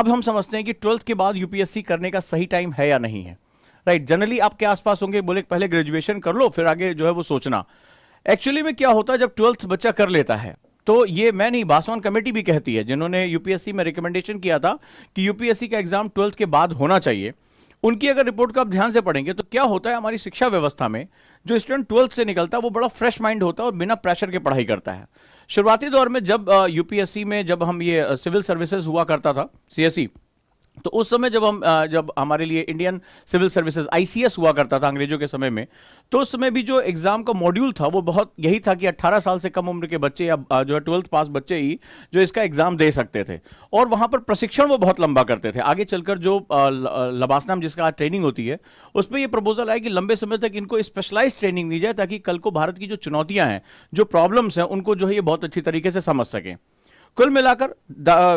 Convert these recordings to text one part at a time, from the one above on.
अब हम समझते हैं कि 12th के बाद यूपीएससी करने का सही टाइम है या नहीं है। राइट, जनरली आपके आसपास होंगे बोले पहले ग्रेजुएशन कर लो फिर आगे जो है वो सोचना। एक्चुअली में क्या होता है, जब 12th बच्चा कर लेता है तो ये मैं नहीं, बासवान कमेटी भी कहती है, जिन्होंने यूपीएससी में रिकमेंडेशन किया था कि यूपीएससी का एग्जाम 12th के बाद होना चाहिए, उनकी अगर रिपोर्ट को आप ध्यान से पढ़ेंगे तो क्या होता है, हमारी शिक्षा व्यवस्था में जो स्टूडेंट 12th से निकलता है वो बड़ा फ्रेश माइंड होता है और बिना प्रेशर के पढ़ाई करता है। शुरुआती दौर में जब यूपीएससी में जब हम ये सिविल सर्विसेज हुआ करता था, सीएससी, तो उस समय जब हमारे लिए इंडियन सिविल सर्विसेज आईसीएस हुआ करता था अंग्रेजों के समय में, तो उस समय भी जो एग्जाम का मॉड्यूल था वो बहुत यही था कि 18 साल से कम उम्र के बच्चे या जो है 12th पास बच्चे ही जो इसका एग्जाम दे सकते थे। और वहां पर प्रशिक्षण वो बहुत लंबा करते थे। आगे चलकर जो लबासना में जिसका ट्रेनिंग होती है उस पर यह प्रपोजल आया कि लंबे समय तक इनको स्पेशलाइज ट्रेनिंग दी जाए, ताकि कल को भारत की जो चुनौतियां हैं, जो प्रॉब्लम्स हैं, उनको जो है ये बहुत अच्छी तरीके से समझ सकें। कुल मिलाकर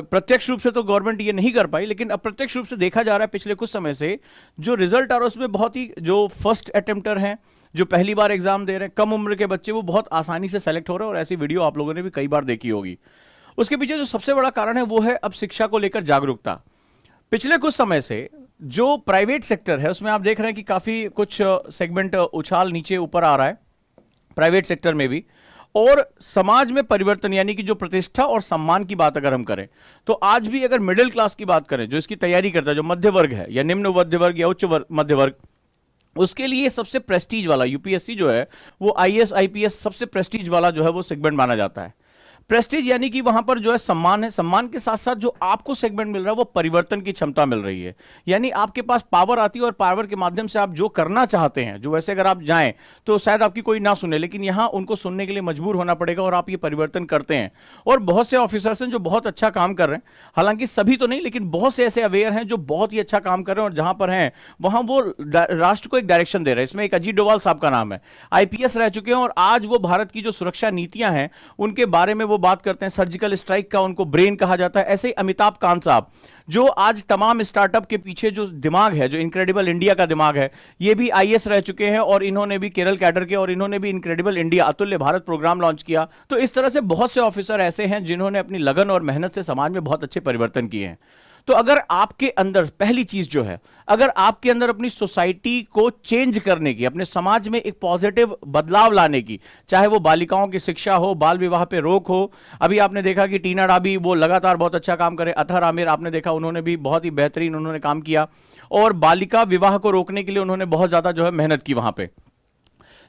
प्रत्यक्ष रूप से तो गवर्नमेंट ये नहीं कर पाई, लेकिन अप्रत्यक्ष रूप से देखा जा रहा है पिछले कुछ समय से जो रिजल्ट आ रहा है उसमें बहुत ही जो फर्स्ट अटेम्प्टर हैं, जो पहली बार एग्जाम दे रहे हैं, कम उम्र के बच्चे, वो बहुत आसानी से सेलेक्ट हो रहे हैं। और ऐसी वीडियो आप लोगों ने भी कई बार देखी होगी। उसके पीछे जो सबसे बड़ा कारण है वो है अब शिक्षा को लेकर जागरूकता। पिछले कुछ समय से जो प्राइवेट सेक्टर है उसमें आप देख रहे हैं कि काफी कुछ सेगमेंट उछाल नीचे ऊपर आ रहा है प्राइवेट सेक्टर में भी। और समाज में परिवर्तन, यानी कि जो प्रतिष्ठा और सम्मान की बात अगर हम करें तो आज भी अगर मिडिल क्लास की बात करें, जो इसकी तैयारी करता है, जो मध्य वर्ग है या निम्न मध्य वर्ग या उच्च मध्य वर्ग, उसके लिए सबसे प्रेस्टीज वाला यूपीएससी जो है वो आईएएस आईपीएस सबसे प्रेस्टीज वाला जो है वो सेगमेंट माना जाता है। प्रेस्टीज यानी कि वहां पर जो है सम्मान है, सम्मान के साथ साथ जो आपको सेगमेंट मिल रहा है वो परिवर्तन की क्षमता मिल रही है। यानी आपके पास पावर आती है और पावर के माध्यम से आप जो करना चाहते हैं, जो वैसे अगर आप जाएं तो शायद आपकी कोई ना सुने, लेकिन यहां उनको सुनने के लिए मजबूर होना पड़ेगा और आप ये परिवर्तन करते हैं। और बहुत से ऑफिसर्स हैं जो बहुत अच्छा काम कर रहे हैं, हालांकि सभी तो नहीं, लेकिन बहुत से ऐसे अवेयर हैं जो बहुत ही अच्छा काम कर रहे हैं और जहां पर हैं वहां वो राष्ट्र को एक डायरेक्शन दे रहे हैं। इसमें एक अजीत डोभाल साहब का नाम है, आईपीएस रह चुके हैं और आज वो भारत की जो सुरक्षा नीतियां हैं उनके बारे में वो बात करते हैं। सर्जिकल स्ट्राइक का उनको ब्रेन कहा जाता है। ऐसे ही अमिताभ कांत साहब, जो आज तमाम स्टार्टअप के पीछे जो दिमाग है, जो इनक्रेडिबल इंडिया का दिमाग है, ये भी आईएएस रह चुके हैं और इन्होंने भी केरल कैडर के, और इन्होंने भी इनक्रेडिबल इंडिया अतुल्य भारत प्रोग्राम लॉन्च किया। तो इस तरह से बहुत से ऑफिसर ऐसे हैं जिन्होंने अपनी लगन और मेहनत से समाज में बहुत अच्छे परिवर्तन किए हैं। तो अगर आपके अंदर पहली चीज जो है, अगर आपके अंदर अपनी सोसाइटी को चेंज करने की, अपने समाज में एक पॉजिटिव बदलाव लाने की, चाहे वो बालिकाओं की शिक्षा हो, बाल विवाह पे रोक हो, अभी आपने देखा कि टीना डाबी वो लगातार बहुत अच्छा काम करे, अतहर आमिर आपने देखा उन्होंने भी बहुत ही बेहतरीन उन्होंने काम किया और बालिका विवाह को रोकने के लिए उन्होंने बहुत ज्यादा जो है मेहनत की वहां पे।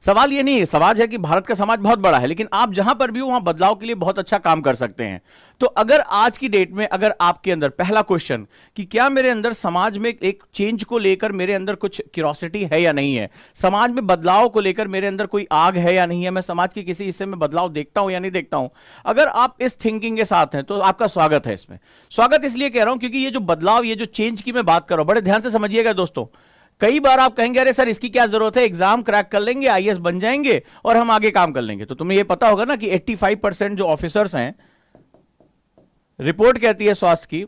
सवाल ये नहीं है, सवाल है कि भारत का समाज बहुत बड़ा है, लेकिन आप जहां पर भी हो वहां बदलाव के लिए बहुत अच्छा काम कर सकते हैं। तो अगर आज की डेट में अगर आपके अंदर पहला क्वेश्चन कि क्या मेरे अंदर समाज में एक चेंज को लेकर मेरे अंदर कुछ क्यूरोसिटी है या नहीं है, समाज में बदलाव को लेकर मेरे अंदर कोई आग है या नहीं है, मैं समाज के किसी हिस्से में बदलाव देखता हूं या नहीं देखता हूं, अगर आप इस थिंकिंग के साथ हैं तो आपका स्वागत है इसमें। स्वागत इसलिए कह रहा हूं क्योंकि ये जो बदलाव, ये जो चेंज की मैं बात कर रहा हूं, बड़े ध्यान से समझिएगा दोस्तों। कई बार आप कहेंगे अरे सर इसकी क्या जरूरत है, एग्जाम क्रैक कर लेंगे, आईएएस बन जाएंगे और हम आगे काम कर लेंगे। तो तुम्हें यह पता होगा ना कि 85% जो ऑफिसर्स हैं, रिपोर्ट कहती है स्वास्थ्य की,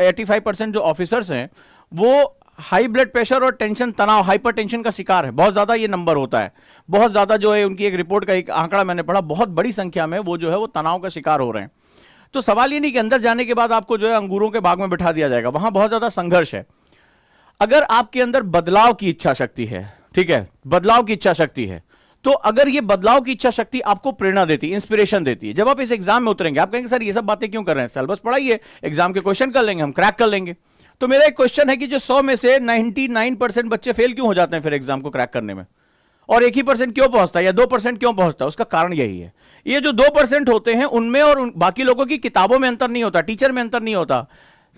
85% जो ऑफिसर्स हैं वो हाई ब्लड प्रेशर और टेंशन, तनाव, हाइपर टेंशन का शिकार है। बहुत ज्यादा ये नंबर होता है, बहुत ज्यादा जो है उनकी एक रिपोर्ट का एक आंकड़ा मैंने पढ़ा, बहुत बड़ी संख्या में वो जो है वो तनाव का शिकार हो रहे हैं। तो सवाल ये नहीं कि अंदर जाने के बाद आपको जो है अंगूरों के बाग में बिठा दिया जाएगा, वहां बहुत ज्यादा संघर्ष है। अगर आपके अंदर बदलाव की इच्छा शक्ति है, ठीक है, बदलाव की इच्छा शक्ति है, तो अगर ये बदलाव की इच्छा शक्ति आपको प्रेरणा देती है, इंस्पिरेशन देती है, जब आप इस एग्जाम में उतरेंगे आप कहेंगे सर ये सब बातें क्यों कर रहे हैं, सिलेबस पढ़ाइए, एग्जाम के क्वेश्चन कर लेंगे, हम क्रैक कर लेंगे। तो मेरा एक क्वेश्चन है कि जो 100 में से 99% बच्चे फेल क्यों हो जाते हैं फिर एग्जाम को क्रैक करने में, और 1% क्यों पहुंचता है या 2% क्यों पहुंचता है? उसका कारण यही है, ये जो 2% होते हैं उनमें और बाकी लोगों की किताबों में अंतर नहीं होता, टीचर में अंतर नहीं होता।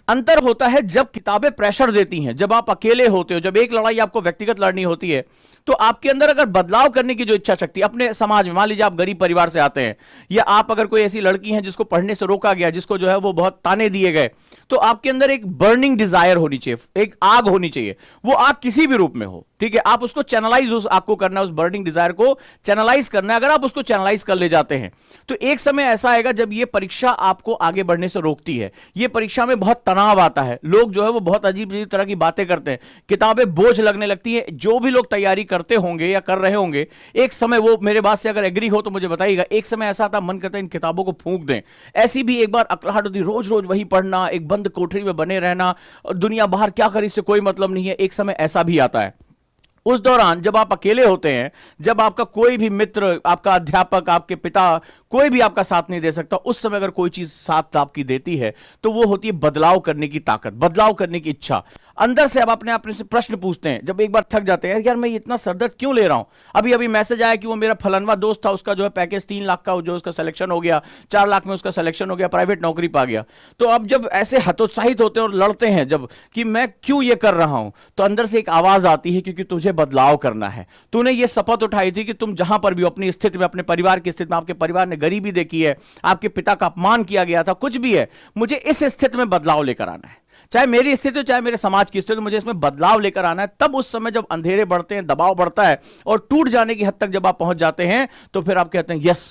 अंतर होता है जब किताबें प्रेशर देती हैं, जब आप अकेले होते हो, जब एक लड़ाई आपको व्यक्तिगत लड़नी होती है, तो आपके अंदर अगर बदलाव करने की जो इच्छा शक्ति अपने समाज में, मान लीजिए आप गरीब परिवार से आते हैं, या आप अगर कोई ऐसी लड़की हैं जिसको पढ़ने से रोका गया, जिसको जो है वो बहुत ताने दिए गए, तो आपके अंदर एक बर्निंग डिजायर होनी चाहिए, एक आग होनी चाहिए, वो आग किसी भी रूप में हो, ठीक है, आप उसको चैनलाइज, उस आग को करना है, उस बर्निंग डिजायर को चैनलाइज करना है। अगर आप उसको चैनलाइज कर ले जाते हैं तो एक समय ऐसा आएगा जब ये परीक्षा आपको आगे बढ़ने से रोकती है, ये परीक्षा में बहुत तनाव आता है, लोग जो है वो बहुत अजीब अजीब तरह की बातें करते हैं, किताबें बोझ लगने लगती है। जो भी लोग तैयारी करते होंगे या कर रहे होंगे, एक समय, वो मेरे बात से अगर एग्री हो तो मुझे बताइएगा, एक समय ऐसा आता मन करता है इन किताबों को फूंक दें। ऐसी भी एक बार अकड़ाहट होती, रोज रोज वही पढ़ना, एक बंद बंद कोठरी में बने रहना और दुनिया बाहर क्या करे इससे कोई मतलब नहीं है। एक समय ऐसा भी आता है, उस दौरान जब आप अकेले होते हैं, जब आपका कोई भी मित्र, आपका अध्यापक, आपके पिता, कोई भी आपका साथ नहीं दे सकता, उस समय अगर कोई चीज साथ आपकी देती है तो वो होती है बदलाव करने की ताकत, बदलाव करने की इच्छा। अंदर से अब अपने से प्रश्न पूछते हैं, जब एक बार थक जाते हैं, यार मैं इतना सरदर्द क्यों ले रहा हूं। अभी अभी मैसेज आया कि वो मेरा फलनवा दोस्त था, उसका जो है पैकेज 3 लाख का जो उसका सिलेक्शन हो गया, 4 लाख में उसका सिलेक्शन हो गया, प्राइवेट नौकरी पा गया। तो अब जब ऐसे हतोत्साहित होते हैं और लड़ते हैं जब कि मैं क्यों ये कर रहा हूं, तो अंदर से एक आवाज आती है, क्योंकि तुझे बदलाव करना है। तूने ये शपथ उठाई थी कि तुम जहां पर भी अपनी स्थिति में, अपने परिवार की स्थिति में, आपके परिवार ने गरीबी देखी है, आपके पिता का अपमान किया गया था, कुछ भी है, मुझे इस स्थिति में बदलाव लेकर आना है, चाहे मेरी स्थिति हो चाहे मेरे समाज की स्थिति, मुझे इसमें बदलाव लेकर आना है। तब उस समय जब अंधेरे बढ़ते हैं, दबाव बढ़ता है और टूट जाने की हद तक जब आप पहुंच जाते हैं, तो फिर आप कहते हैं यस,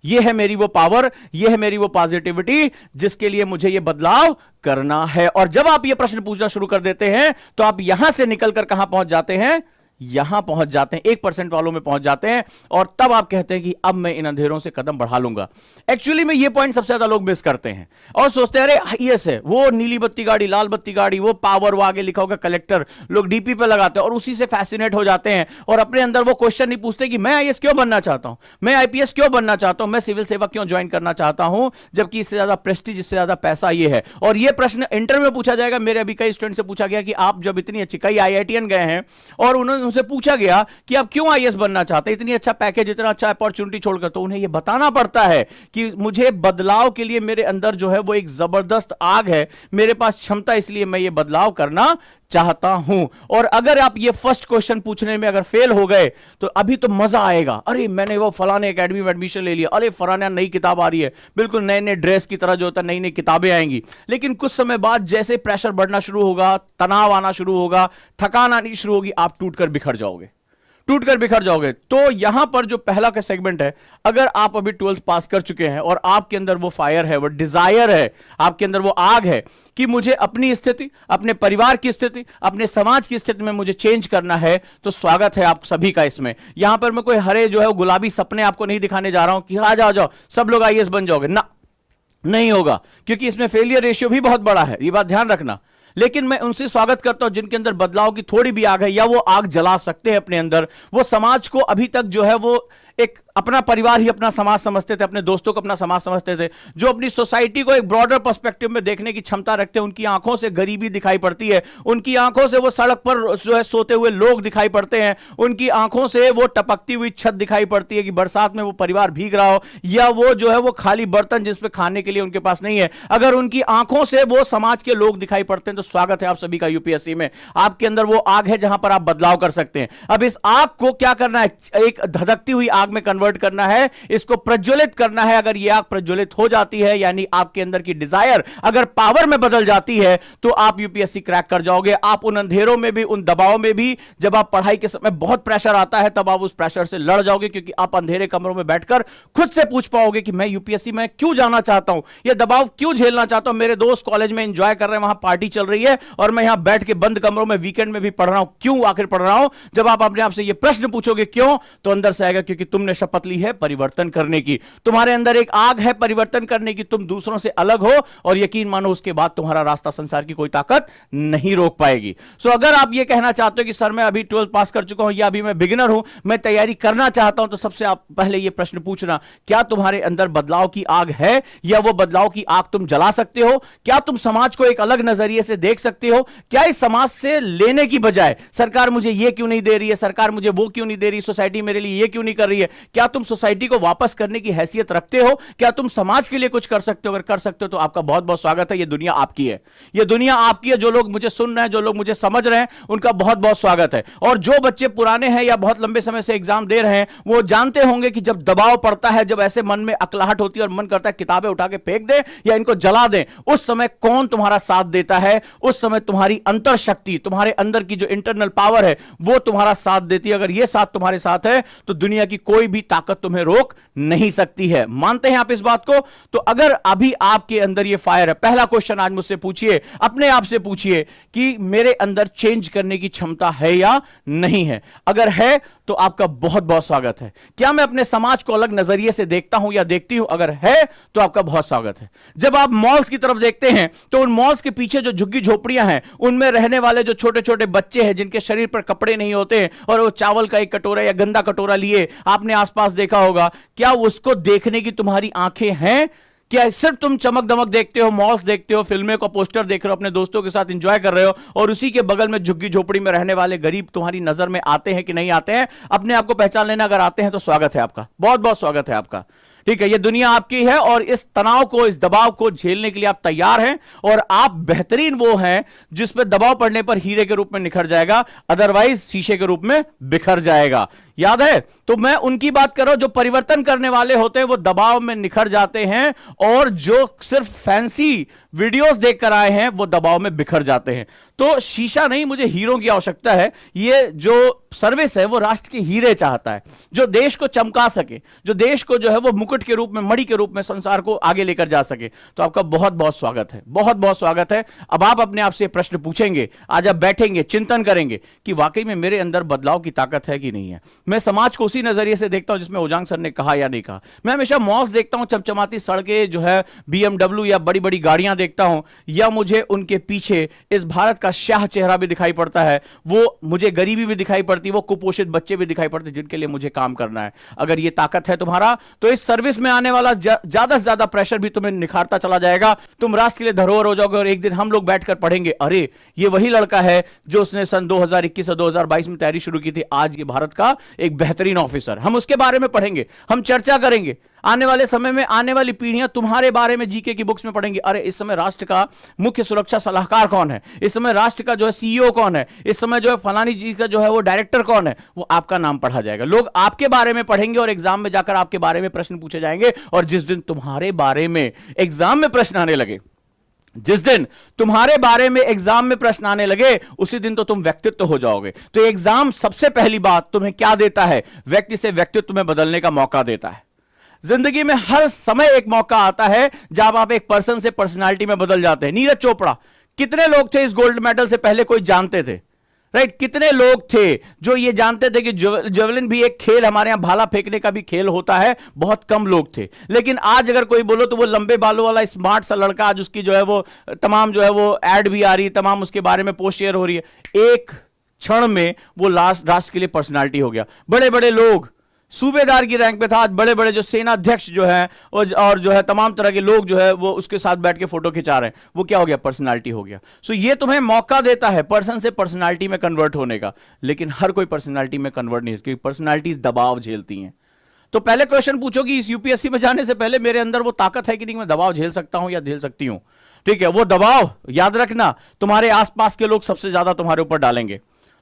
ये है मेरी वो पावर, ये है मेरी वो पॉजिटिविटी जिसके लिए मुझे ये बदलाव करना है। और जब आप ये प्रश्न पूछना शुरू कर देते हैं तो आप यहां से निकलकर कहां पहुंच जाते हैं, यहां पहुंच जाते हैं, 1% वालों में पहुंच जाते हैं। और तब आप कहते हैं कि अब मैं इन अंधेरों से कदम बढ़ा लूंगा। एक्चुअली में ये पॉइंट सबसे ज्यादा लोग मिस करते हैं और सोचते हैं अरे आईएएस है, वो नीली बत्ती गाड़ी, लाल बत्ती गाड़ी, वो पावर, वो आगे लिखा होगा कलेक्टर, लोग डीपी पे लगाते हैं और उसी से फैसिनेट हो जाते हैं और अपने अंदर वो क्वेश्चन नहीं पूछते कि मैं आईएएस क्यों बनना चाहता हूं, मैं आईपीएस क्यों बनना चाहता हूं, मैं सिविल सेवा क्यों ज्वाइन करना चाहता हूं, जबकि इससे ज्यादा प्रेस्टीज, इससे ज्यादा पैसा ये है। और ये प्रश्न इंटरव्यू में पूछा जाएगा। मेरे अभी कई स्टूडेंट से पूछा गया कि आप जब इतनी अच्छी, कई आईआईटीएन गए हैं और उन्होंने उनसे पूछा गया कि आप क्यों आईएएस बनना चाहते हैं, इतनी अच्छा पैकेज, इतना अच्छा अपॉर्चुनिटी छोड़कर, तो उन्हें यह बताना पड़ता है कि मुझे बदलाव के लिए मेरे अंदर जो है वो एक जबरदस्त आग है, मेरे पास क्षमता, इसलिए मैं ये बदलाव करना चाहता हूं। और अगर आप ये फर्स्ट क्वेश्चन पूछने में अगर फेल हो गए तो अभी तो मजा आएगा, अरे मैंने वो फलाने एकेडमी में एडमिशन ले लिया, अरे फलाना नई किताब आ रही है, बिल्कुल नए नए ड्रेस की तरह जो होता है, नई नई किताबें आएंगी। लेकिन कुछ समय बाद जैसे प्रेशर बढ़ना शुरू होगा, तनाव आना शुरू होगा, थकान आनी शुरू होगी, आप टूटकर बिखर जाओगे, टूटकर बिखर जाओगे। तो यहां पर जो पहला का सेगमेंट है, अगर आप अभी 12th पास कर चुके हैं और आपके अंदर वो फायर है, वो डिजायर है, आपके अंदर वो आग है कि मुझे अपनी स्थिति, अपने परिवार की स्थिति, अपने समाज की स्थिति में मुझे चेंज करना है, तो स्वागत है आप सभी का इसमें। यहां पर मैं कोई हरे जो है वो गुलाबी सपने आपको नहीं दिखाने जा रहा हूं कि आ जाओ सब लोग आईएएस बन जाओगे ना, नहीं होगा, क्योंकि इसमें फेलियर रेशियो भी बहुत बड़ा है, ये बात ध्यान रखना। लेकिन मैं उनसे स्वागत करता हूं जिनके अंदर बदलाव की थोड़ी भी आग है, या वो आग जला सकते हैं अपने अंदर, वो समाज को अभी तक जो है वो एक अपना परिवार ही अपना समाज समझते थे, अपने दोस्तों को अपना समाज समझते थे, जो अपनी सोसाइटी को एक ब्रॉडर पर्सपेक्टिव में देखने की क्षमता रखते हैं। उनकी आंखों से गरीबी दिखाई पड़ती है, उनकी आंखों से वो सड़क पर जो है सोते हुए लोग दिखाई पड़ते हैं, उनकी आंखों से वो टपकती हुई छत दिखाई पड़ती है कि बरसात में वो परिवार भीग रहा हो, या वो जो है वो खाली बर्तन जिसपे खाने के लिए उनके पास नहीं है। अगर उनकी आंखों से वो समाज के लोग दिखाई पड़ते हैं तो स्वागत है आप सभी का यूपीएससी में। आपके अंदर वो आग है जहां पर आप बदलाव कर सकते हैं। अब इस आग को क्या करना है, एक धधकती हुई आग में कन्वर्ट करना है, इसको प्रज्वलित करना है। अगर यह आग प्रज्वलित हो जाती है, यानी आपके अंदर की डिजायर अगर पावर में बदल जाती है, तो आप यूपीएससी क्रैक कर जाओगे। आप उन अंधेरों में भी, उन दबाव में भी, जब आप पढ़ाई के समय बहुत प्रेशर आता है, तब आप उस प्रेशर से लड़ जाओगे, क्योंकि आप अंधेरे कमरों में बैठकर खुद से पूछ पाओगे कि मैं यूपीएससी में क्यों जाना चाहता हूं, यह दबाव क्यों झेलना चाहता हूं। मेरे दोस्त कॉलेज में एंजॉय कर रहे हैं, वहां पार्टी चल रही है और मैं यहां बैठ के बंद कमरों में वीकेंड में भी पढ़ रहा हूं, क्यों आखिर पढ़ रहा हूं। जब आप अपने आप से यह प्रश्न पूछोगे क्यों, तो अंदर से आएगा क्योंकि तुमने शपथ ली है परिवर्तन करने की, तुम्हारे अंदर एक आग है परिवर्तन करने की, तुम दूसरों से अलग हो, और यकीन मानो उसके बाद तुम्हारा रास्ता संसार की कोई ताकत नहीं रोक पाएगी। सो अगर आप ये कहना चाहते हो कि सर मैं अभी 12th पास कर चुका हूं, या अभी मैं बिगिनर हूं, मैं तैयारी करना चाहता हूं, तो सबसे आप पहले ये प्रश्न पूछना, क्या तुम्हारे अंदर बदलाव की आग है, या वो बदलाव की आग तुम जला सकते हो? क्या तुम समाज को एक अलग नजरिए से देख सकते हो? क्या इस समाज से लेने की बजाय सरकार मुझे ये क्यों नहीं दे रही है, सरकार मुझे वो क्यों नहीं दे रही, सोसाइटी मेरे लिए ये क्यों नहीं कर रही है, क्या तुम सोसाइटी को वापस करने की हैसियत रखते हो? क्या तुम समाज के लिए कुछ कर सकते हो? अगर कर सकते हो तो आपका बहुत बहुत स्वागत है। ये दुनिया आपकी है, ये दुनिया आपकी है। जो लोग मुझे सुन रहे हैं, जो लोग मुझे समझ रहे हैं, उनका बहुत बहुत स्वागत है। और जो बच्चे पुराने हैं या बहुत लंबे समय से एग्जाम दे रहे हैं, वो जानते होंगे कि जब दबाव पड़ता है, जब ऐसे मन में अकलाहट होती है और मन करता है किताबें उठा के फेंक दें या इनको जला दें, उस समय कौन तुम्हारा साथ देता है? उस समय तुम्हारी अंतर शक्ति, तुम्हारे अंदर की जो इंटरनल पावर है, वो तुम्हारा साथ देती है। अगर ये साथ तुम्हारे साथ है तो दुनिया की कोई भी ताकत तुम्हें रोक नहीं सकती है। मानते हैं आप इस बात को? तो अगर अभी आपके अंदर ये फायर है, पहला क्वेश्चन आज मुझसे पूछिए, अपने आप से पूछिए कि मेरे अंदर चेंज करने की क्षमता है या नहीं है। अगर है तो आपका बहुत बहुत स्वागत है। क्या मैं अपने समाज को अलग नजरिए से देखता हूं या देखती हूं? अगर है तो आपका बहुत स्वागत है। जब आप मॉल्स की तरफ देखते हैं तो उन मॉल्स के पीछे जो झुग्गी झोपड़ियां हैं, उनमें रहने वाले जो छोटे छोटे बच्चे हैं जिनके शरीर पर कपड़े नहीं होते हैं और वो चावल का एक कटोरा या गंदा कटोरा लिए आपने आसपास देखा होगा, क्या उसको देखने की तुम्हारी आंखें हैं? क्या सिर्फ तुम चमक दमक देखते हो, मॉल्स देखते हो, फिल्में का पोस्टर देख रहे हो, अपने दोस्तों के साथ एंजॉय कर रहे हो और उसी के बगल में झुग्गी झोपड़ी में रहने वाले गरीब तुम्हारी नजर में आते हैं कि नहीं आते हैं? अपने आप को पहचान लेना। अगर आते हैं तो स्वागत है आपका, बहुत बहुत स्वागत है आपका। ठीक है, ये दुनिया आपकी है और इस तनाव को, इस दबाव को झेलने के लिए आप तैयार हैं और आप बेहतरीन वो हैं जिस पर दबाव पड़ने पर हीरे के रूप में निखर जाएगा, अदरवाइज शीशे के रूप में बिखर जाएगा। याद है? तो मैं उनकी बात कर रहा हूं जो परिवर्तन करने वाले होते हैं, वो दबाव में निखर जाते हैं, और जो सिर्फ फैंसी वीडियोस देखकर आए हैं वो दबाव में बिखर जाते हैं। तो शीशा नहीं, मुझे हीरो की आवश्यकता है। ये जो सर्विस है वो राष्ट्र के हीरे चाहता है, जो देश को चमका सके, जो देश को जो है वो मुकुट के रूप में, मणि के रूप में संसार को आगे लेकर जा सके। तो आपका बहुत बहुत स्वागत है, बहुत बहुत स्वागत है। अब आप अपने आप से प्रश्न पूछेंगे, आज आप बैठेंगे, चिंतन करेंगे कि वाकई में मेरे अंदर बदलाव की ताकत है कि नहीं है। मैं समाज को उसी नजरिए से देखता हूं जिसमें ओजांग सर ने कहा या नहीं कहा। मैं हमेशा मॉल्स देखता हूं, चमचमाती सड़कें जो है, BMW या बड़ी बड़ी गाड़ियां देखता हूं, या मुझे उनके पीछे इस भारत का शाह चेहरा भी दिखाई पड़ता है। वो मुझे गरीबी भी दिखाई पड़ती है, वो कुपोषित बच्चे भी दिखाई पड़ते हैं जिनके लिए मुझे काम करना है। अगर ये ताकत है तुम्हारा तो इस सर्विस में आने वाला ज्यादा से ज्यादा प्रेशर भी तुम्हें निखारता चला जाएगा। तुम राष्ट्र के लिए धरोहर हो जाओगे और एक दिन हम लोग बैठकर पढ़ेंगे, अरे ये वही लड़का है जो उसने सन 2021 और 2022 में तैयारी शुरू की थी, आज ये भारत का एक बेहतरीन ऑफिसर। हम उसके बारे में पढ़ेंगे, हम चर्चा करेंगे। आने वाले समय में आने वाली पीढ़ियां तुम्हारे बारे में जीके की बुक्स में पढ़ेंगी, अरे इस समय राष्ट्र का मुख्य सुरक्षा सलाहकार कौन है, इस समय राष्ट्र का जो है CEO कौन है, इस समय जो है फलानी जी का जो है वो डायरेक्टर कौन है, वो आपका नाम पढ़ा जाएगा। लोग आपके बारे में पढ़ेंगे और एग्जाम में जाकर आपके बारे में प्रश्न पूछे जाएंगे। और जिस दिन तुम्हारे बारे में एग्जाम में प्रश्न आने लगे, जिस दिन तुम्हारे बारे में एग्जाम में प्रश्न आने लगे, उसी दिन तो तुम व्यक्तित्व हो जाओगे। तो एग्जाम सबसे पहली बात तुम्हें क्या देता है? व्यक्ति से व्यक्तित्व में बदलने का मौका देता है। जिंदगी में हर समय एक मौका आता है जब आप एक पर्सन से पर्सनालिटी में बदल जाते हैं। नीरज चोपड़ा, कितने लोग थे इस गोल्ड मेडल से पहले कोई जानते थे? राइट, कितने लोग थे जो ये जानते थे कि जेवलिन भी एक खेल, हमारे यहां भाला फेंकने का भी खेल होता है? बहुत कम लोग थे। लेकिन आज अगर कोई बोलो तो वो लंबे बालों वाला स्मार्ट सा लड़का, आज उसकी जो है वो तमाम जो है वो एड भी आ रही है, तमाम उसके बारे में पोस्ट शेयर हो रही है। एक क्षण में वो राष्ट्र के लिए पर्सनालिटी हो गया। बड़े बड़े लोग, सूबेदार की रैंक पे था, आज बड़े बड़े जो सेना अध्यक्ष जो है और जो है तमाम तरह के लोग जो है वो उसके साथ बैठ के फोटो खिंचा रहे हैं। वो क्या हो गया? पर्सनालिटी हो गया। सो ये तुम्हें मौका देता है पर्सन से पर्सनालिटी में कन्वर्ट होने का। लेकिन हर कोई पर्सनालिटी में कन्वर्ट नहीं, क्योंकि पर्सनालिटीज दबाव झेलती हैं। तो पहले क्वेश्चन पूछो कि इस UPSC में जाने से पहले मेरे अंदर वो ताकत है कि नहीं, मैं दबाव झेल सकता हूं या झेल सकती हूं। ठीक है, वो दबाव याद रखना तुम्हारे आसपास के लोग सबसे ज्यादा तुम्हारे ऊपर डालेंगे।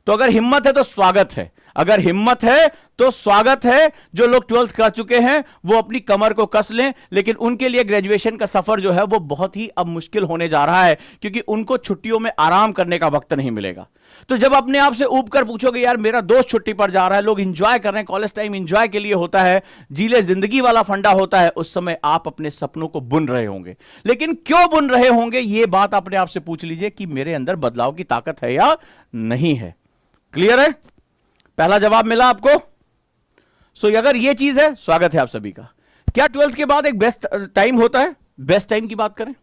तो अगर हिम्मत है तो स्वागत है, अगर हिम्मत है तो स्वागत है। जो लोग 12th कर चुके हैं वो अपनी कमर को कस लें, लेकिन उनके लिए ग्रेजुएशन का सफर जो है वो बहुत ही अब मुश्किल होने जा रहा है, क्योंकि उनको छुट्टियों में आराम करने का वक्त नहीं मिलेगा। तो जब अपने आप से ऊब कर पूछोगे, यार मेरा दोस्त छुट्टी पर जा रहा है, लोग इंजॉय कर रहे हैं, कॉलेज टाइम इंजॉय के लिए होता है, जीले जिंदगी वाला फंडा होता है, उस समय आप अपने सपनों को बुन रहे होंगे। लेकिन क्यों बुन रहे होंगे, यह बात अपने आप से पूछ लीजिए कि मेरे अंदर बदलाव की ताकत है या नहीं है। क्लियर है? पहला जवाब मिला आपको? सो अगर ये चीज है, स्वागत है आप सभी का। क्या 12th के बाद एक बेस्ट टाइम होता है? बेस्ट टाइम की बात करें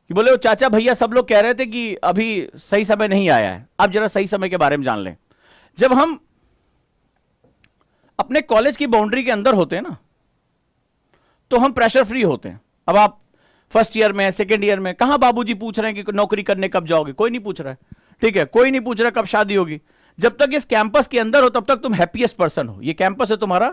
कि बोले वो चाचा भैया सब लोग कह रहे थे कि अभी सही समय नहीं आया है। अब जरा सही समय के बारे में जान लें। जब हम अपने कॉलेज की बाउंड्री के अंदर होते हैं ना, तो हम प्रेशर फ्री होते हैं। अब आप फर्स्ट ईयर में, सेकेंड ईयर में, कहां बाबूजी पूछ रहे हैं कि नौकरी करने कब जाओगे? कोई नहीं पूछ रहा है। ठीक है, कोई नहीं पूछ रहा कब शादी होगी। जब तक इस कैंपस के अंदर हो तब तक तुम हैप्पीएस्ट पर्सन हो। ये कैंपस है तुम्हारा,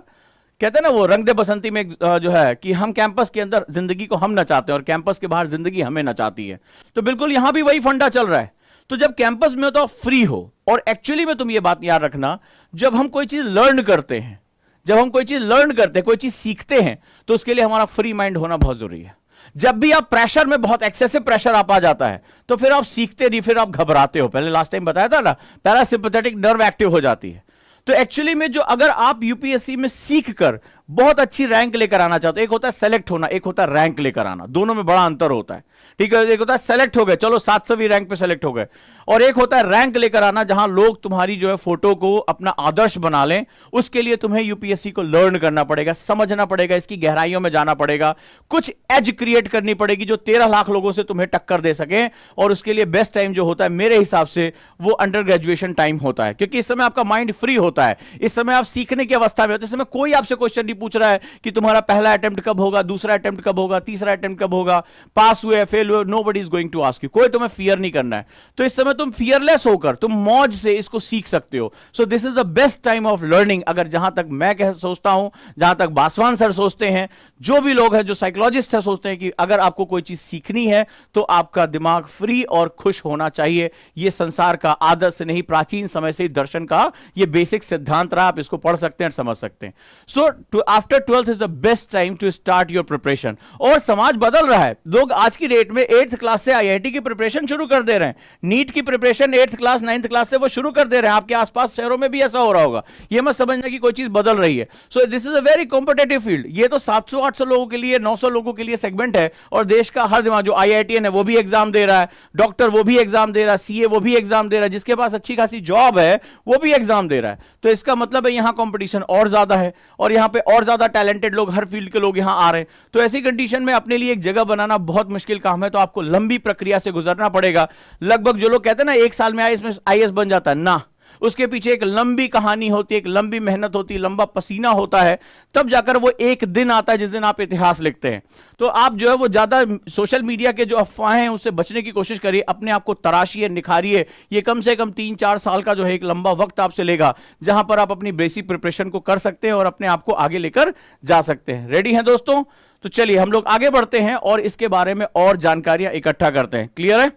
कहते हैं ना वो रंग दे बसंती में जो है कि हम कैंपस के अंदर जिंदगी को हम नचाते हैं और कैंपस के बाहर जिंदगी हमें नचाती है। तो बिल्कुल यहां भी वही फंडा चल रहा है। तो जब कैंपस में हो तो फ्री हो। और एक्चुअली में तुम ये बात याद रखना, जब हम कोई चीज लर्न करते हैं, जब हम कोई चीज लर्न करते हैं, कोई चीज सीखते हैं, तो उसके लिए हमारा फ्री माइंड होना बहुत जरूरी है। जब भी आप प्रेशर में, बहुत एक्सेसिव प्रेशर आप आ जाता है, तो फिर आप सीखते नहीं, फिर आप घबराते हो। पहले लास्ट टाइम बताया था ना, पैरासिम्पैथेटिक नर्व एक्टिव हो जाती है। तो एक्चुअली में जो, अगर आप यूपीएससी में सीख कर बहुत अच्छी रैंक लेकर आना चाहते हो, एक होता है सेलेक्ट होना, एक होता है रैंक लेकर आना, दोनों में बड़ा अंतर होता है। ठीक है, एक होता है सेलेक्ट हो गए, चलो 700वीं रैंक पे सेलेक्ट हो गए, और एक होता है रैंक लेकर आना, जहां लोग तुम्हारी जो है फोटो को अपना आदर्श बना लें। उसके लिए तुम्हें यूपीएससी को लर्न करना पड़ेगा, समझना पड़ेगा, इसकी गहराइयों में जाना पड़ेगा, कुछ एज क्रिएट करनी पड़ेगी जो 13 लाख लोगों से तुम्हें टक्कर दे सके। और उसके लिए बेस्ट टाइम जो होता है मेरे हिसाब से वो अंडर ग्रेजुएशन टाइम होता है, क्योंकि इस समय आपका माइंड फ्री होता है, इस समय आप सीखने की अवस्था में होते हैं। इस समय कोई आपसे क्वेश्चन नहीं पूछ रहा है कि तुम्हारा पहला अटेम्प्ट कब होगा, दूसरा अटेम्प्ट कब होगा, तीसरा अटेम्प्ट कब होगा, पास हुए फेल हुए, nobody is going to ask you. कोई तुम्हें फियर नहीं करना है। तो इस समय तुम फियरलेस होकर, तुम मौज से इसको सीख सकते हो। So this is the best time of learning. अगर जहां तक मैं सोचता हूं, जहां तक बासवान सर सोचते हैं, जो भी लोग हैं, जो साइकोलॉजिस्ट है, सोचते हैं कि अगर आपको कोई चीज सीखनी है तो आपका दिमाग फ्री और खुश होना चाहिए। यह संसार का आदत से नहीं, प्राचीन समय से ही दर्शन का यह बेसिक सिद्धांत रहा। आप इसको पढ़ सकते हैं, समझ सकते हैं। So after 12th is the best time to start your preparation. और समाज बदल रहा है, लोग आज की डेट में 8th क्लास से आईआईटी की प्रिपरेशन शुरू कर दे रहे हैं, नीट की preparation 8th class 9th class से वो शुरू कर दे रहे हैं। आपके आसपास शहरों में भी ऐसा हो रहा होगा, ये मत समझना कि कोई चीज बदल रही है। So this is a very competitive field. ये तो 700-800 लोगों के लिए, 900 लोगों के लिए सेगमेंट है, और देश का हर दिमाग, जो आईआईटीएन है वो भी एग्जाम दे रहा है, डॉक्टर वो भी एग्जाम दे रहा है, सीए वो भी एग्जाम दे रहा है, जिसके पास अच्छी खासी जॉब है वो भी एग्जाम दे रहा है। तो इसका मतलब है यहां कंपटीशन और ज्यादा है, और यहां पे और ज्यादा टैलेंटेड लोग, हर फील्ड के लोग यहां आ रहे हैं। तो ऐसी कंडीशन में अपने लिए एक जगह बनाना बहुत मुश्किल काम है। तो आपको लंबी प्रक्रिया से गुजरना पड़ेगा। लगभग जो लोग कहते हैं ना 1 साल में आईएएस बन जाता है, ना, उसके पीछे एक लंबी कहानी होती है, एक लंबी मेहनत होती है, लंबा पसीना होता है, तब जाकर वो एक दिन आता है जिस दिन आप इतिहास लिखते हैं। तो आप जो है वो ज्यादा सोशल मीडिया के जो अफवाहें हैं उससे बचने की कोशिश करिए, अपने आप को तराशिए, निखारिए। ये कम से कम 3-4 साल का जो है एक लंबा वक्त आपसे लेगा, जहां पर आप अपनी बेसिक प्रिपरेशन को कर सकते हैं और अपने आप को आगे लेकर जा सकते हैं। रेडी हैं दोस्तों? तो चलिए हम लोग आगे बढ़ते हैं और इसके बारे में और जानकारियां इकट्ठा करते हैं। क्लियर है?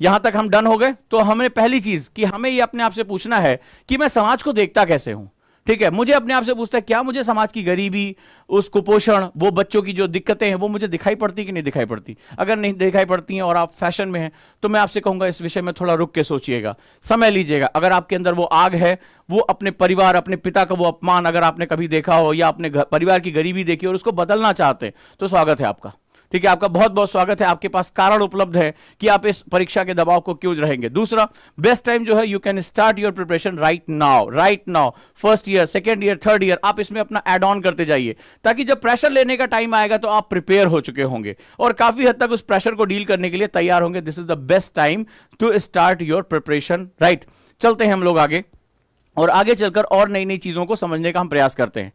यहां तक हम डन हो गए। तो हमें पहली चीज कि हमें ये अपने आप से पूछना है कि मैं समाज को देखता कैसे हूं। ठीक है, मुझे अपने आप से पूछता है, क्या मुझे समाज की गरीबी, उस कुपोषण, वो बच्चों की जो दिक्कतें हैं, वो मुझे दिखाई पड़ती कि नहीं दिखाई पड़ती? अगर नहीं दिखाई पड़ती हैं और आप फैशन में हैं, तो मैं आपसे कहूंगा इस विषय में थोड़ा रुक के सोचिएगा, समय लीजिएगा। अगर आपके अंदर वो आग है, वो अपने परिवार, अपने पिता का वो अपमान अगर आपने कभी देखा हो, या अपने परिवार की गरीबी देखी और उसको बदलना चाहते हैं, तो स्वागत है आपका। ठीक है, आपका बहुत बहुत स्वागत है। आपके पास कारण उपलब्ध है कि आप इस परीक्षा के दबाव को क्यों रहेंगे। दूसरा बेस्ट टाइम जो है, you can start your preparation right now. First year, second year, third year, आप इसमें अपना एड ऑन करते जाइए, ताकि जब प्रेशर लेने का टाइम आएगा तो आप प्रिपेयर हो चुके होंगे और काफी हद तक उस प्रेशर को डील करने के लिए तैयार होंगे। This is the best time to start your preparation right. चलते हैं हम लोग आगे, और आगे चलकर और नई नई चीजों को समझने का हम प्रयास करते हैं।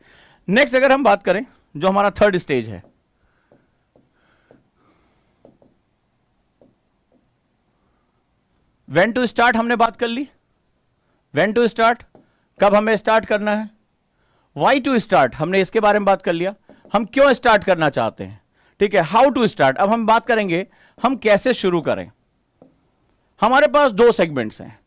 नेक्स्ट अगर हम बात करें, जो हमारा थर्ड स्टेज है, व्हेन टू स्टार्ट, हमने बात कर ली। व्हेन टू स्टार्ट, कब हमें स्टार्ट करना है। व्हाई टू स्टार्ट, हमने इसके बारे में बात कर लिया, हम क्यों स्टार्ट करना चाहते हैं। ठीक है, हाउ टू स्टार्ट, अब हम बात करेंगे हम कैसे शुरू करें। हमारे पास 2 सेगमेंट्स हैं।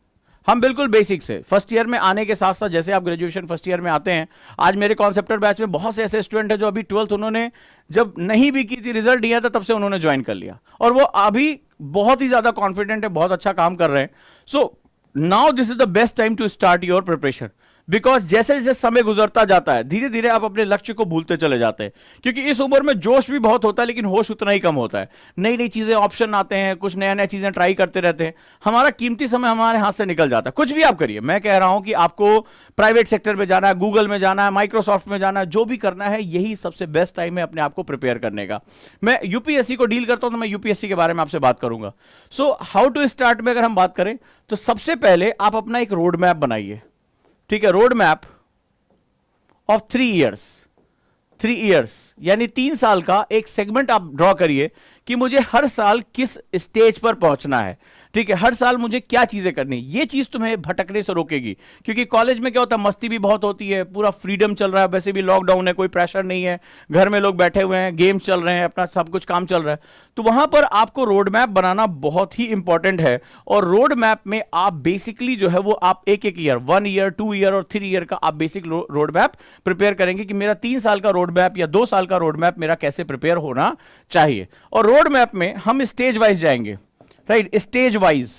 हम बिल्कुल बेसिक से फर्स्ट ईयर में आने के साथ साथ, जैसे आप ग्रेजुएशन फर्स्ट ईयर में आते हैं, आज मेरे कॉन्सेप्टर बैच में बहुत से ऐसे स्टूडेंट हैं जो अभी 12th उन्होंने जब नहीं भी की थी, रिजल्ट दिया था, तब से उन्होंने ज्वाइन कर लिया, और वो अभी बहुत ही ज्यादा कॉन्फिडेंट है, बहुत अच्छा काम कर रहे हैं। So now this is the best time to start your preparation, because जैसे जैसे समय गुजरता जाता है, धीरे धीरे आप अपने लक्ष्य को भूलते चले जाते हैं, क्योंकि इस उम्र में जोश भी बहुत होता है लेकिन होश उतना ही कम होता है। नई नई चीजें, ऑप्शन आते हैं, कुछ नया नया चीजें ट्राई करते रहते हैं, हमारा कीमती समय हमारे हाथ से निकल जाता है। कुछ भी आप करिए, मैं कह रहा हूं कि आपको प्राइवेट सेक्टर में जाना है, गूगल में जाना है, माइक्रोसॉफ्ट में जाना है, जो भी करना है, यही सबसे बेस्ट टाइम है अपने आप को प्रिपेयर करने का। मैं यूपीएससी को डील करता हूं, तो मैं यूपीएससी के बारे में आपसे बात करूंगा। सो हाउ टू स्टार्ट में अगर हम बात करें, तो सबसे पहले आप अपना एक रोड मैप बनाइए। ठीक है, रोड मैप ऑफ 3 इयर्स, यानी 3 साल का एक सेगमेंट आप ड्रॉ करिए कि मुझे हर साल किस स्टेज पर पहुंचना है। ठीक है, हर साल मुझे क्या चीजें करनी, ये चीज तुम्हें भटकने से रोकेगी। क्योंकि कॉलेज में क्या होता है, मस्ती भी बहुत होती है, पूरा फ्रीडम चल रहा है, वैसे भी लॉकडाउन है, कोई प्रेशर नहीं है, घर में लोग बैठे हुए हैं, गेम्स चल रहे हैं, अपना सब कुछ काम चल रहा है। तो वहां पर आपको रोड मैप बनाना बहुत ही इंपॉर्टेंट है। और रोड मैप में आप बेसिकली जो है वो आप एक एक ईयर, 1 ईयर, 2 ईयर और 3 ईयर का आप बेसिक रोड मैप प्रिपेयर करेंगे कि मेरा 3 साल का रोड मैप या 2 साल का रोड मैप मेरा कैसे प्रिपेयर होना चाहिए। और रोड मैप में हम स्टेज वाइज जाएंगे, राइट, स्टेज वाइज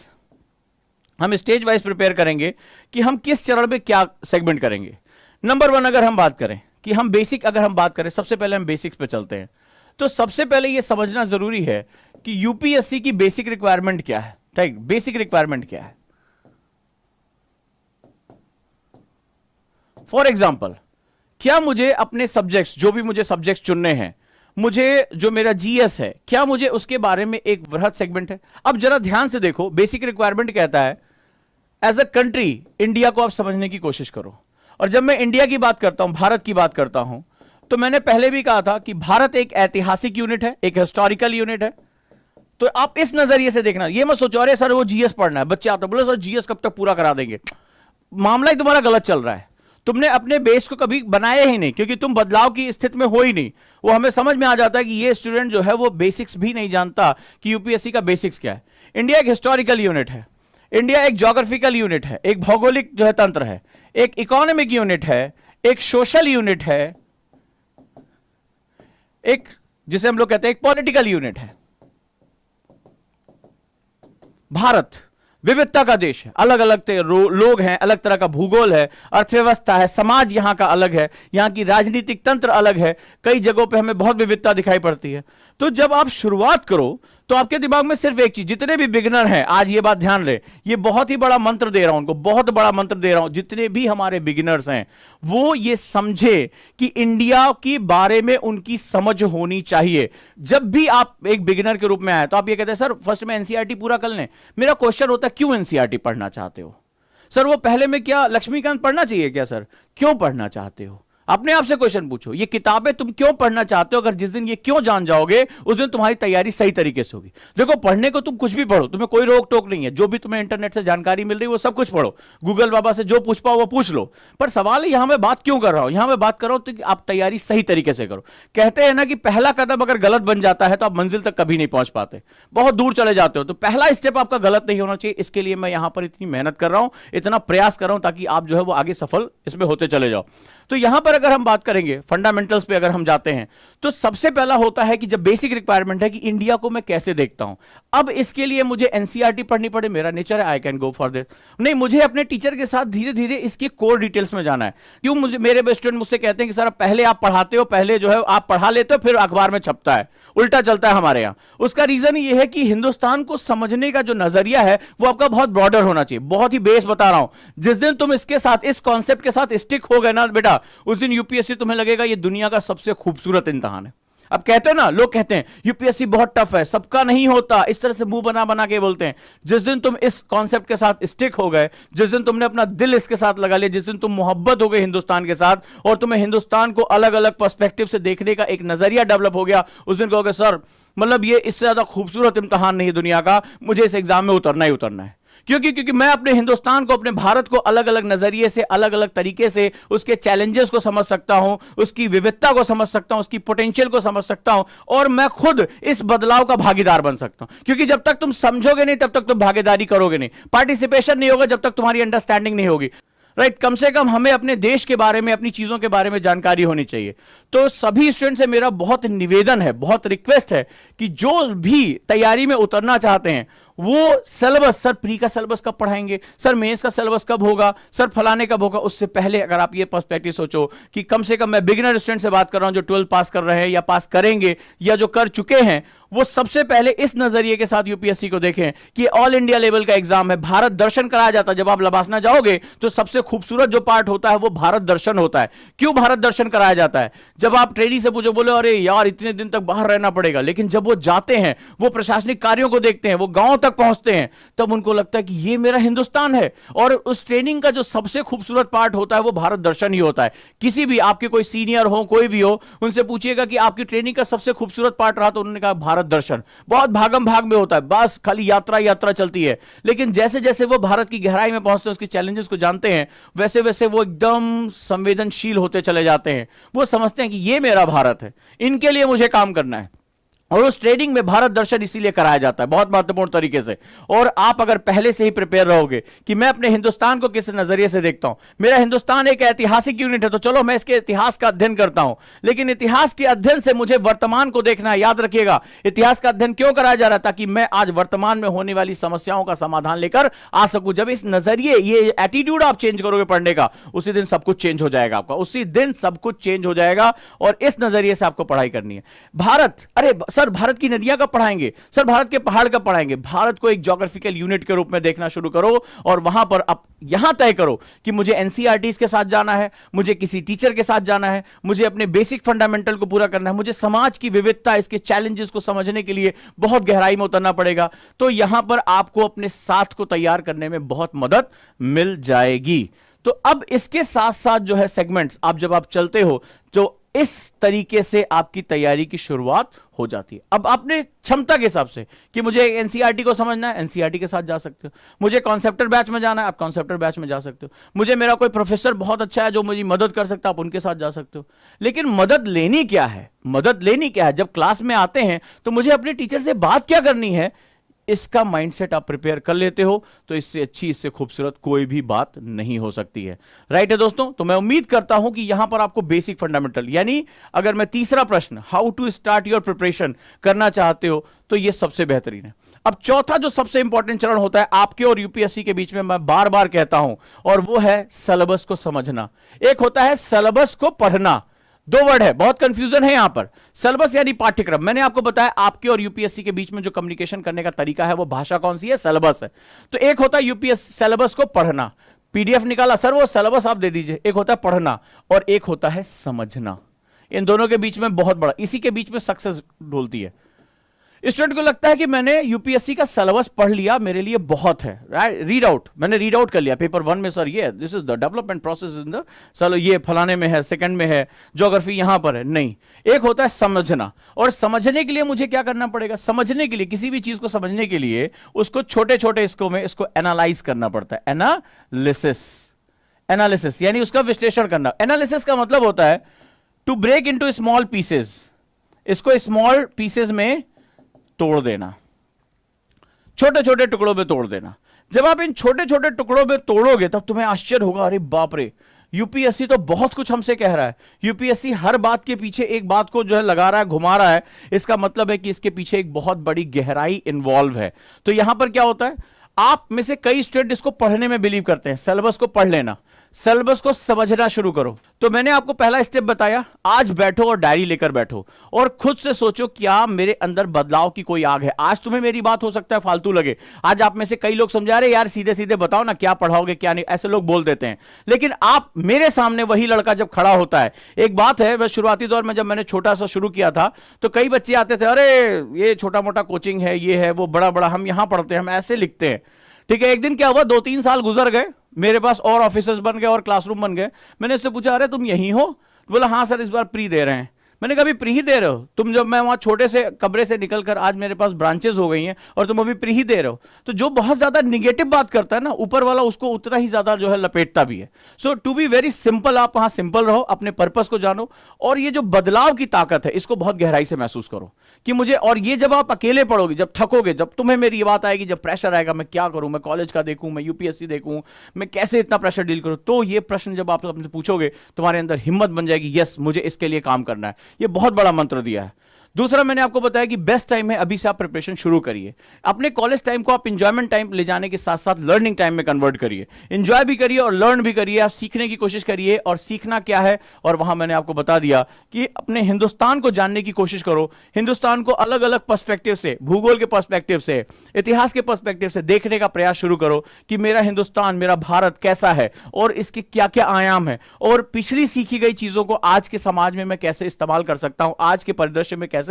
हम स्टेज वाइज प्रिपेयर करेंगे कि हम किस चरण में क्या सेगमेंट करेंगे। नंबर 1 अगर हम बात करें कि हम बेसिक, अगर हम बात करें, सबसे पहले हम बेसिक्स पे चलते हैं। तो सबसे पहले यह समझना जरूरी है कि यूपीएससी की बेसिक रिक्वायरमेंट क्या है, राइट, बेसिक रिक्वायरमेंट क्या है। फॉर एग्जाम्पल, क्या मुझे अपने सब्जेक्ट्स, जो भी मुझे सब्जेक्ट्स चुनने हैं, मुझे जो मेरा जीएस है, क्या मुझे उसके बारे में एक वृहद सेगमेंट है। अब जरा ध्यान से देखो, बेसिक रिक्वायरमेंट कहता है एज अ कंट्री इंडिया को आप समझने की कोशिश करो। और जब मैं इंडिया की बात करता हूं, भारत की बात करता हूं, तो मैंने पहले भी कहा था कि भारत एक ऐतिहासिक यूनिट है, एक हिस्टोरिकल यूनिट है। तो आप इस नजरिए से देखना, ये मत सोचो अरे सर वो जीएस पढ़ना है, बच्चे आते बोले सर जीएस कब तक पूरा करा देंगे। मामला ही तुम्हारा गलत चल रहा है, तुमने अपने बेस को कभी बनाया ही नहीं, क्योंकि तुम बदलाव की स्थिति में हो ही नहीं। वो हमें समझ में आ जाता है कि ये स्टूडेंट जो है वो बेसिक्स भी नहीं जानता कि यूपीएससी का बेसिक्स क्या है। इंडिया एक हिस्टोरिकल यूनिट है, इंडिया एक ज्योग्राफिकल यूनिट है, एक भौगोलिक जो है तंत्र है, एक इकोनॉमिक यूनिट है, एक सोशल यूनिट है, एक जिसे हम लोग कहते हैं एक पॉलिटिकल यूनिट है। भारत विविधता का देश है, अलग अलग लोग हैं, अलग तरह का भूगोल है, अर्थव्यवस्था है, समाज यहां का अलग है, यहां की राजनीतिक तंत्र अलग है, कई जगहों पे हमें बहुत विविधता दिखाई पड़ती है। तो जब आप शुरुआत करो तो आपके दिमाग में सिर्फ एक चीज, जितने भी बिगिनर हैं, आज ये बात ध्यान रहे, ये बहुत ही बड़ा मंत्र दे रहा हूं उनको, बहुत बड़ा मंत्र दे रहा हूं, जितने भी हमारे बिगिनर्स हैं वो ये समझे कि इंडिया के बारे में उनकी समझ होनी चाहिए। जब भी आप एक बिगिनर के रूप में आए तो आप ये कहते हैं सर फर्स्ट में एनसीईआरटी पूरा कर लें। मेरा क्वेश्चन होता है क्यों एनसीईआरटी पढ़ना चाहते हो सर? वो पहले में क्या लक्ष्मीकांत पढ़ना चाहिए क्या सर? क्यों पढ़ना चाहते हो? अपने आप से क्वेश्चन पूछो, ये किताबें तुम क्यों पढ़ना चाहते हो? अगर जिस दिन ये क्यों जान जाओगे उस दिन तुम्हारी तैयारी सही तरीके से होगी। देखो पढ़ने को तुम कुछ भी पढ़ो, तुम्हें कोई रोक टोक नहीं है, जो भी तुम्हें इंटरनेट से जानकारी मिल रही है वो सब कुछ पढ़ो, गूगल बाबा से जो पूछ पाओ वो पूछ लो। पर सवाल है यहां मैं बात क्यों कर रहा हूं, यहां मैं बात कर रहा हूं तो आप तैयारी सही तरीके से करो। कहते हैं ना कि पहला कदम अगर गलत बन जाता है तो आप मंजिल तक कभी नहीं पहुंच पाते, बहुत दूर चले जाते हो। तो पहला स्टेप आपका गलत नहीं होना चाहिए, इसके लिए मैं यहां पर इतनी मेहनत कर रहा हूं, इतना प्रयास कर रहा हूं ताकि आप जो है वो आगे सफल इसमें होते चले जाओ। तो यहां पर अगर हम बात करेंगे फंडामेंटल्स पे अगर हम जाते हैं तो सबसे पहला होता है कि जब बेसिक रिक्वायरमेंट है कि इंडिया को मैं कैसे देखता हूं। अब इसके लिए मुझे एनसीईआरटी पढ़नी पड़े, मेरा नेचर है, I can go for this. नहीं, मुझे अपने टीचर के साथ धीरे धीरे इसकी कोर डिटेल्स में जाना है। क्यों मुझे मेरे स्टूडेंट मुझसे कहते हैं कि सर पहले आप पढ़ाते हो, पहले जो है आप पढ़ा लेते हो फिर अखबार में छपता है, उल्टा चलता है हमारे यहां। उसका रीजन यह है कि हिंदुस्तान को समझने का जो नजरिया है वो आपका बहुत ब्रॉडर होना चाहिए, बहुत ही बेस बता रहा हूं। जिस दिन तुम इसके साथ, इस कॉन्सेप्ट के साथ स्टिक हो गए ना बेटा, उस दिन यूपीएससी तुम्हें लगेगा ये दुनिया का सबसे खूबसूरत इम्तिहान है। अब कहते हैं ना, लोग कहते हैं यूपीएससी बहुत टफ है, सबका नहीं होता, इस तरह से मुंह बना बना के बोलते हैं। जिस दिन तुम इस कॉन्सेप्ट के साथ स्टिक हो गए, जिस दिन तुमने अपना दिल इसके साथ लगा लिया, जिस दिन तुम मोहब्बत हो गए हिंदुस्तान के साथ और तुम्हें हिंदुस्तान को अलग अलग पर्सपेक्टिव से देखने का एक नजरिया डेवलप हो गया, उस दिन कहोगे सर मतलब ये इससे ज्यादा खूबसूरत इम्तिहान नहीं है दुनिया का, मुझे इस एग्जाम में उतरना ही उतरना है। क्योंकि मैं अपने हिंदुस्तान को, अपने भारत को अलग अलग नजरिए से, अलग अलग तरीके से उसके चैलेंजेस को समझ सकता हूं, उसकी विविधता को समझ सकता हूं, उसकी पोटेंशियल को समझ सकता हूं और मैं खुद इस बदलाव का भागीदार बन सकता हूं। क्योंकि जब तक तुम समझोगे नहीं तब तक तुम भागीदारी करोगे नहीं, पार्टिसिपेशन नहीं होगा जब तक तुम्हारी अंडरस्टैंडिंग नहीं होगी, राइट। कम से कम हमें अपने देश के बारे में, अपनी चीजों के बारे में जानकारी होनी चाहिए। तो सभी स्टूडेंट से मेरा बहुत निवेदन है, बहुत रिक्वेस्ट है कि जो भी तैयारी में उतरना चाहते हैं वो सिलेबस, सर प्री का सिलेबस कब पढ़ाएंगे, सर मेंस का सिलेबस कब होगा, सर फलाने कब होगा, उससे पहले अगर आप ये पर्सपेक्टिव सोचो कि कम से कम, मैं बिगिनर स्टूडेंट से बात कर रहा हूं जो 12 पास कर रहे हैं या पास करेंगे या जो कर चुके हैं, वो सबसे पहले इस नजरिए के साथ यूपीएससी को देखें कि ऑल इंडिया लेवल का एग्जाम है, भारत दर्शन कराया जाता है। जब आप लबासना जाओगे तो सबसे खूबसूरत जो पार्ट होता है वो भारत दर्शन होता है। क्यों भारत दर्शन कराया जाता है? जब आप ट्रेनी से पूछो, बोले अरे यार इतने दिन तक बाहर रहना पड़ेगा, लेकिन जब वो जाते हैं, वो प्रशासनिक कार्यों को देखते हैं, वो गांव तक पहुंचते हैं, तब उनको लगता है कि ये मेरा हिंदुस्तान है। और उस ट्रेनिंग का जो सबसे खूबसूरत पार्ट होता है वो भारत दर्शन ही होता है। किसी भी आपके कोई सीनियर हो, कोई भी हो, उनसे पूछिएगा कि आपकी ट्रेनिंग का सबसे खूबसूरत पार्ट रहा, तो उन्होंने कहा भारत दर्शन। बहुत भागम भाग में होता है, बस खाली यात्रा यात्रा चलती है। लेकिन जैसे जैसे वो भारत की गहराई में पहुंचते हैं, उसके चैलेंजेस को जानते हैं, वैसे वैसे वो एकदम संवेदनशील होते चले जाते हैं। वो समझते हैं कि ये मेरा भारत है, इनके लिए मुझे काम करना है। और उस ट्रेनिंग में भारत दर्शन इसीलिए कराया जाता है, बहुत महत्वपूर्ण तरीके से। और आप अगर पहले से ही प्रिपेयर रहोगे कि मैं अपने हिंदुस्तान को किस नजरिए से देखता हूं, मेरा हिंदुस्तान एक ऐतिहासिक यूनिट है, तो चलो मैं इसके इतिहास का अध्ययन करता हूं। लेकिन इतिहास के अध्ययन से मुझे वर्तमान को देखना है। याद रखिएगा, इतिहास का अध्ययन क्यों कराया जा रहा है? ताकि मैं आज वर्तमान में होने वाली समस्याओं का समाधान लेकर आ सकूं। जब इस नजरिए, ये एटीट्यूड आप चेंज करोगे पढ़ने का, उसी दिन सब कुछ चेंज हो जाएगा आपका, उसी दिन सब कुछ चेंज हो जाएगा। और इस नजरिए से आपको पढ़ाई करनी है। भारत, अरे सर भारत की नदियां कब पढ़ाएंगे, सर भारत के पहाड़ कब पढ़ाएंगे? भारत को एक ज्योग्राफिकल यूनिट के रूप में देखना शुरू करो, और वहां पर अब यहां तय करो कि मुझे एनसीईआरटीज के साथ जाना है, मुझे किसी टीचर के साथ जाना है, मुझे अपने बेसिक फंडामेंटल को पूरा करना है, मुझे समाज की विविधता, इसके चैलेंजेस को समझने के लिए बहुत गहराई में उतरना पड़ेगा। तो यहां पर आपको अपने साथ को तैयार करने में बहुत मदद मिल जाएगी। तो अब इसके साथ साथ जो है सेगमेंट्स, आप जब आप चलते हो तो इस तरीके से आपकी तैयारी की शुरुआत हो जाती है। अब अपने क्षमता के हिसाब से कि मुझे एनसीईआरटी को समझना है, एनसीईआरटी के साथ जा सकते हो। मुझे कॉन्सेप्टर बैच में जाना है, आप कॉन्सेप्टर बैच में जा सकते हो। मुझे मेरा कोई प्रोफेसर बहुत अच्छा है जो मुझे मदद कर सकता है, आप उनके साथ जा सकते हो। लेकिन मदद लेनी क्या है, मदद लेनी क्या है? जब क्लास में आते हैं तो मुझे अपने टीचर से बात क्या करनी है, इसका माइंडसेट आप प्रिपेयर कर लेते हो तो इससे अच्छी, इससे खूबसूरत कोई भी बात नहीं हो सकती है। राइट है दोस्तों? तो मैं उम्मीद करता हूं कि यहां पर आपको बेसिक फंडामेंटल, यानी अगर मैं तीसरा प्रश्न how to start your preparation करना चाहते हो तो यह सबसे बेहतरीन है। अब चौथा जो सबसे इंपॉर्टेंट चरण होता है आपके और यूपीएससी के बीच में, मैं बार बार कहता हूं, और वो है सिलेबस को समझना। एक होता है सिलेबस को पढ़ना, दो वर्ड है, बहुत कंफ्यूजन है यहां पर। सिलेबस यानी पाठ्यक्रम। मैंने आपको बताया आपके और यूपीएससी के बीच में जो कम्युनिकेशन करने का तरीका है वो भाषा कौन सी है? सिलेबस है। तो एक होता है यूपीएससी सिलेबस को पढ़ना, पीडीएफ निकाला सर वो सिलेबस आप दे दीजिए। एक होता है पढ़ना और एक होता है समझना। इन दोनों के बीच में बहुत बड़ा, इसी के बीच में सक्सेस ढूंढती है। स्टूडेंट को लगता है कि मैंने यूपीएससी का सिलेबस पढ़ लिया, मेरे लिए बहुत है, राइट? रीड आउट, मैंने रीड आउट कर लिया पेपर 1 में, सर ये this is the development process in the, चलो ये फलाने में है, सेकंड में है, ज्योग्राफी यहां पर है। नहीं, एक होता है समझना। और समझने के लिए मुझे क्या करना पड़ेगा? समझने के लिए, किसी भी चीज को समझने के लिए उसको छोटे छोटे हिस्सों में इसको एनालाइज करना पड़ता है। एनालिसिस, एनालिसिस यानी उसका विश्लेषण करना। एनालिसिस का मतलब होता है to break into small pieces, इसको स्मॉल पीसेस में तोड़ देना, छोटे छोटे टुकड़ों में तोड़ देना। जब आप इन छोटे छोटे टुकड़ों में तोड़ोगे तब तुम्हें आश्चर्य होगा, अरे बाप रे, यूपीएससी तो बहुत कुछ हमसे कह रहा है। यूपीएससी हर बात के पीछे एक बात को जो है लगा रहा है, घुमा रहा है। इसका मतलब है कि इसके पीछे एक बहुत बड़ी गहराई इन्वॉल्व है। तो यहां पर क्या होता है, आप में से कई स्टूडेंट इसको पढ़ने में बिलीव करते हैं, सिलेबस को पढ़ लेना, सिलेबस को समझना शुरू करो। तो मैंने आपको पहला स्टेप बताया, आज बैठो और डायरी लेकर बैठो और खुद से सोचो क्या मेरे अंदर बदलाव की कोई आग है। आज तुम्हें मेरी बात हो सकता है फालतू लगे, आज आप में से कई लोग समझा रहे यार सीधे सीधे बताओ ना क्या पढ़ाओगे क्या नहीं, ऐसे लोग बोल देते हैं। लेकिन आप मेरे सामने वही लड़का जब खड़ा होता है, एक बात है, वह शुरुआती दौर में जब मैंने छोटा सा शुरू किया था तो कई बच्चे आते थे, अरे ये छोटा मोटा कोचिंग है, ये है वो, बड़ा बड़ा हम यहां पढ़ते हैं, हम ऐसे लिखते हैं। ठीक है, एक दिन क्या हुआ, 2-3 साल गुजर गए, मेरे पास और ऑफिसर्स बन गए और क्लासरूम बन गए। मैंने इससे पूछा, अरे तुम यहीं हो? तो बोला हाँ सर, इस बार प्री दे रहे हैं। मैंने कहा, अभी प्री ही दे रहे हो तुम? जब मैं वहां छोटे से कमरे से निकलकर आज मेरे पास ब्रांचेस हो गई हैं और तुम अभी प्री ही दे रहे हो। तो जो बहुत ज्यादा निगेटिव बात करता है ना, ऊपर वाला उसको उतना ही ज्यादा जो है लपेटता भी है। सो टू बी वेरी सिंपल, आप वहां सिंपल रहो, अपने पर्पस को जानो और ये जो बदलाव की ताकत है इसको बहुत गहराई से महसूस करो कि मुझे, और ये जब आप अकेले पढ़ोगे, जब थकोगे, जब तुम्हें मेरी ये बात आएगी, जब प्रेशर आएगा, मैं क्या करूं, मैं कॉलेज का देखूं, मैं यूपीएससी देखूं, मैं कैसे इतना प्रेशर डील करूं, तो ये प्रश्न जब आप अपने पूछोगे तुम्हारे अंदर हिम्मत बन जाएगी, यस मुझे इसके लिए काम करना है। ये बहुत बड़ा मंत्र दिया है। दूसरा मैंने आपको बताया कि बेस्ट टाइम है अभी से आप प्रिपरेशन शुरू करिए। अपने कॉलेज टाइम को आप इंजॉयमेंट टाइम ले जाने के साथ साथ लर्निंग टाइम में कन्वर्ट करिए। इंजॉय भी करिए और लर्न भी करिए, आप सीखने की कोशिश करिए। और सीखना क्या है, और वहां मैंने आपको बता दिया कि अपने हिंदुस्तान को जानने की कोशिश करो। हिंदुस्तान को अलग अलग पर्सपेक्टिव से, भूगोल के पर्सपेक्टिव से, इतिहास के पर्सपेक्टिव से देखने का प्रयास शुरू करो कि मेरा हिंदुस्तान, मेरा भारत कैसा है और इसके क्या क्या आयाम है, और पिछली सीखी गई चीजों को आज के समाज में मैं कैसे इस्तेमाल कर सकता हूं, आज के परिदृश्य में कैसे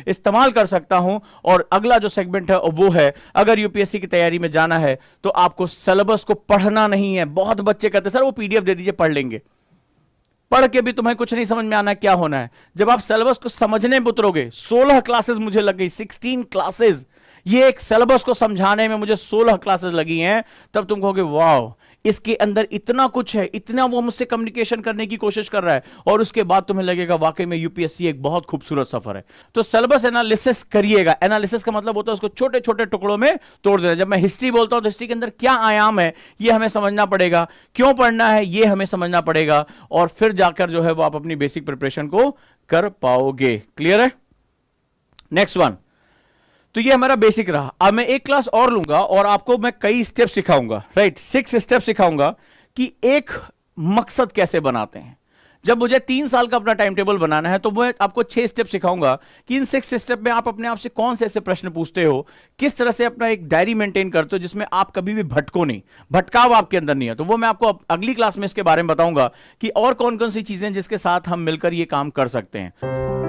इस्तेमाल कर सकता हूं। और अगला जो सेगमेंट है वो है, अगर यूपीएससी की तैयारी में जाना है तो आपको सिलेबस को पढ़ना नहीं है। बहुत बच्चे कहते हैं सर वो पीडीएफ दे दीजिए पढ़ लेंगे। पढ़ के भी तुम्हें कुछ नहीं समझ में आना क्या होना है। जब आप सिलेबस को समझने में उतरोगे, 16 क्लासेस मुझे लग गई, 16 क्लासेस, ये एक सिलेबस को समझाने में मुझे 16 क्लासेस लगी हैं, तब तुम कहोगे वाह इसके अंदर इतना कुछ है, इतना वो मुझसे कम्युनिकेशन करने की कोशिश कर रहा है। और उसके बाद तुम्हें लगेगा वाकई में यूपीएससी एक बहुत खूबसूरत सफर है। तो सिलेबस एनालिसिस करिएगा। एनालिसिस का मतलब होता है उसको छोटे छोटे टुकड़ों में तोड़ देना। जब मैं हिस्ट्री बोलता हूं तो हिस्ट्री के अंदर क्या आयाम है ये हमें समझना पड़ेगा, क्यों पढ़ना है ये हमें समझना पड़ेगा, और फिर जाकर जो है वो आप अपनी बेसिक प्रिपरेशन को कर पाओगे। क्लियर है? नेक्स्ट वन, तो ये हमारा बेसिक रहा। अब मैं एक क्लास और लूंगा और आपको मैं कई स्टेप सिखाऊंगा, राइट, 6 स्टेप सिखाऊंगा कि एक मकसद कैसे बनाते हैं। जब मुझे 3 साल का अपना टाइम टेबल बनाना है तो मैं आपको 6 स्टेप सिखाऊंगा कि इन 6 स्टेप में आप अपने आप से कौन से ऐसे प्रश्न पूछते हो, किस तरह से अपना एक डायरी मेंटेन करते हो जिसमें आप कभी भी भटको नहीं, भटकाव आपके अंदर नहीं है। तो वो मैं आपको अगली क्लास में इसके बारे में बताऊंगा कि और कौन कौन सी चीजें जिसके साथ हम मिलकर ये काम कर सकते हैं।